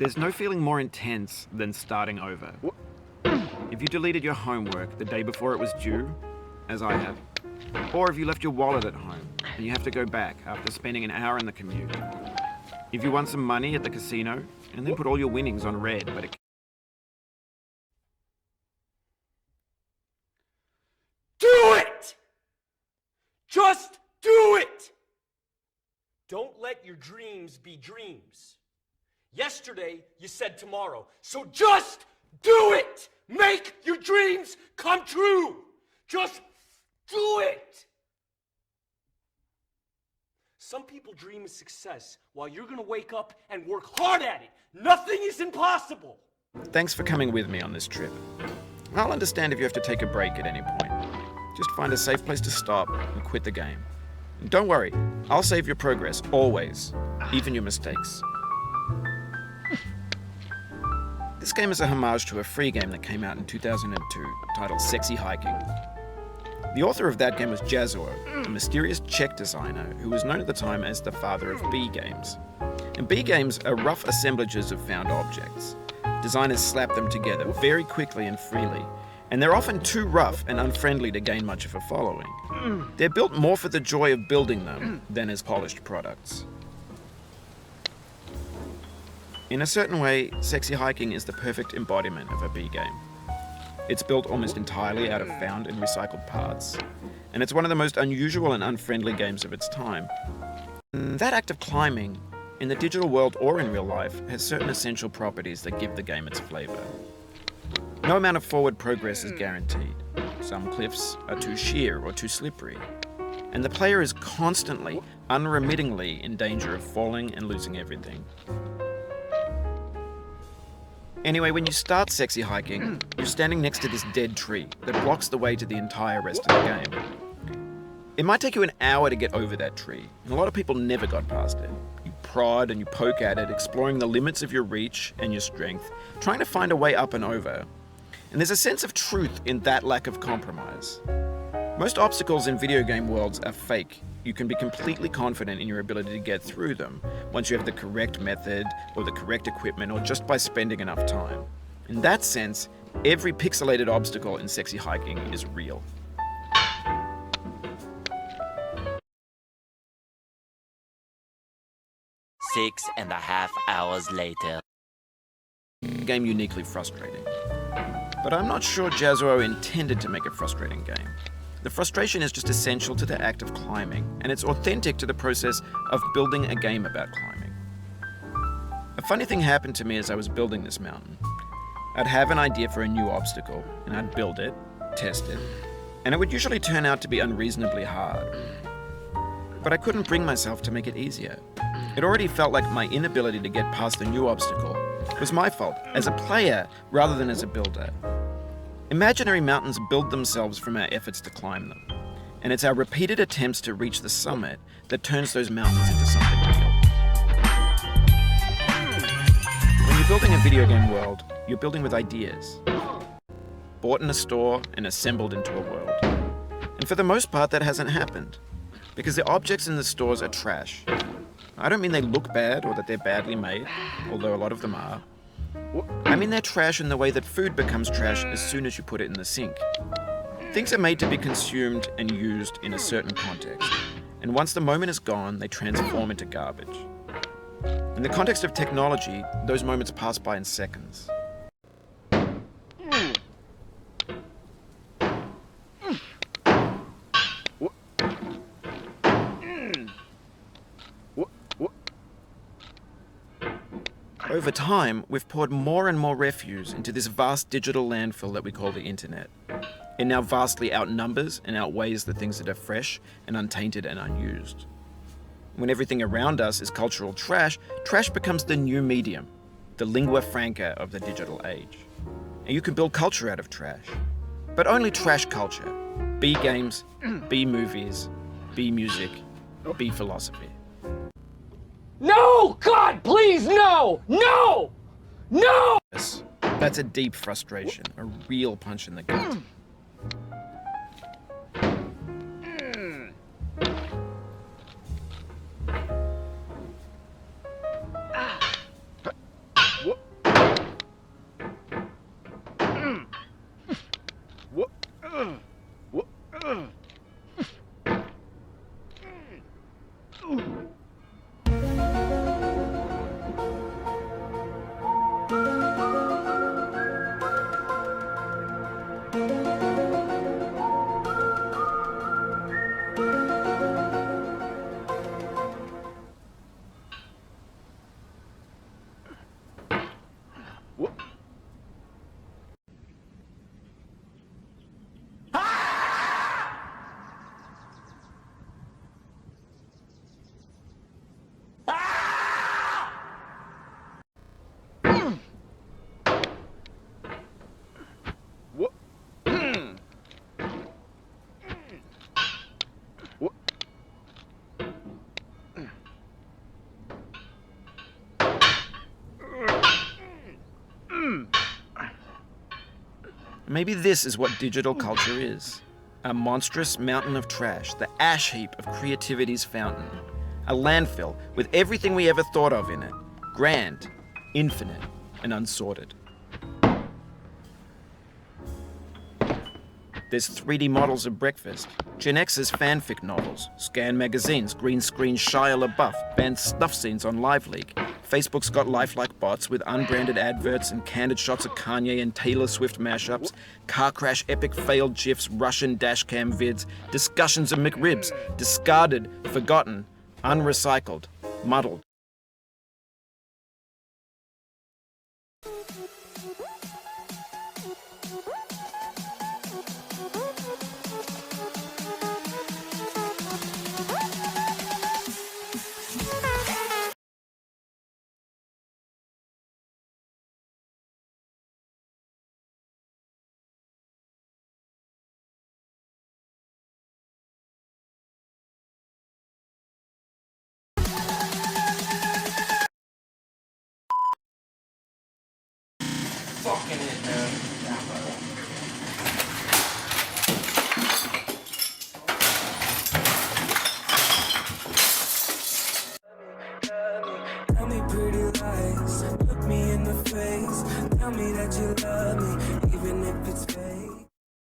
There's no feeling more intense than starting over. If you deleted your homework the day before it was due, as I have, or if you left your wallet at home and you have to go back after spending an hour in the commute. If you won some money at the casino and then put all your winnings on red, but it... Do it! Just do it! Don't let your dreams be dreams. Yesterday, you said tomorrow, so just do it! Make your dreams come true! Just do it! Some people dream of success while you're gonna wake up and work hard at it. Nothing is impossible. Thanks for coming with me on this trip. I'll understand if you have to take a break at any point. Just find a safe place to stop and quit the game. And don't worry, I'll save your progress, always, even your mistakes. This game is a homage to a free game that came out in 2002, titled Sexy Hiking. The author of that game was Jazzuo, a mysterious Czech designer who was known at the time as the father of B games. And B games are rough assemblages of found objects. Designers slap them together very quickly and freely, and they're often too rough and unfriendly to gain much of a following. They're built more for the joy of building them than as polished products. In a certain way, Sexy Hiking is the perfect embodiment of a B game. It's built almost entirely out of found and recycled parts, and it's one of the most unusual and unfriendly games of its time. That act of climbing, in the digital world or in real life, has certain essential properties that give the game its flavor. No amount of forward progress is guaranteed. Some cliffs are too sheer or too slippery, and the player is constantly, unremittingly in danger of falling and losing everything. Anyway, when you start Sexy Hiking, you're standing next to this dead tree that blocks the way to the entire rest of the game. It might take you an hour to get over that tree, and a lot of people never got past it. You prod and you poke at it, exploring the limits of your reach and your strength, trying to find a way up and over. And there's a sense of truth in that lack of compromise. Most obstacles in video game worlds are fake. You can be completely confident in your ability to get through them once you have the correct method or the correct equipment or just by spending enough time. In that sense, every pixelated obstacle in Sexy Hiking is real. Six and a half hours later. Game uniquely frustrating. But I'm not sure Jazzuo intended to make a frustrating game. The frustration is just essential to the act of climbing, and it's authentic to the process of building a game about climbing. A funny thing happened to me as I was building this mountain. I'd have an idea for a new obstacle, and I'd build it, test it, and it would usually turn out to be unreasonably hard. But I couldn't bring myself to make it easier. It already felt like my inability to get past the new obstacle was my fault, as a player rather than as a builder. Imaginary mountains build themselves from our efforts to climb them, and it's our repeated attempts to reach the summit that turns those mountains into something real. When you're building a video game world, you're building with ideas, bought in a store and assembled into a world. And for the most part, that hasn't happened, because the objects in the stores are trash. I don't mean they look bad or that they're badly made, although a lot of them are. I mean they're trash in the way that food becomes trash as soon as you put it in the sink. Things are made to be consumed and used in a certain context, and once the moment is gone, they transform into garbage. In the context of technology, those moments pass by in seconds. Over time, we've poured more and more refuse into this vast digital landfill that we call the internet. It now vastly outnumbers and outweighs the things that are fresh and untainted and unused. When everything around us is cultural trash, trash becomes the new medium, the lingua franca of the digital age. And you can build culture out of trash. But only trash culture. B games, B movies, B music, B philosophy. No! God, please, no! No! No! Yes, that's a deep frustration, a real punch in the gut. Maybe this is what digital culture is. A monstrous mountain of trash, the ash heap of creativity's fountain. A landfill with everything we ever thought of in it. Grand, infinite, and unsorted. There's 3D models of breakfast, Gen X's fanfic novels, scan magazines, green screen Shia LaBeouf, banned snuff scenes on LiveLeak. Facebook's got lifelike bots with unbranded adverts and candid shots of Kanye and Taylor Swift mashups, car crash epic failed GIFs, Russian dashcam vids, discussions of McRibs, discarded, forgotten, unrecycled, muddled. Fucking it, man. Tell me pretty lies, look me in the face. Tell me that you love me, even if it's fake.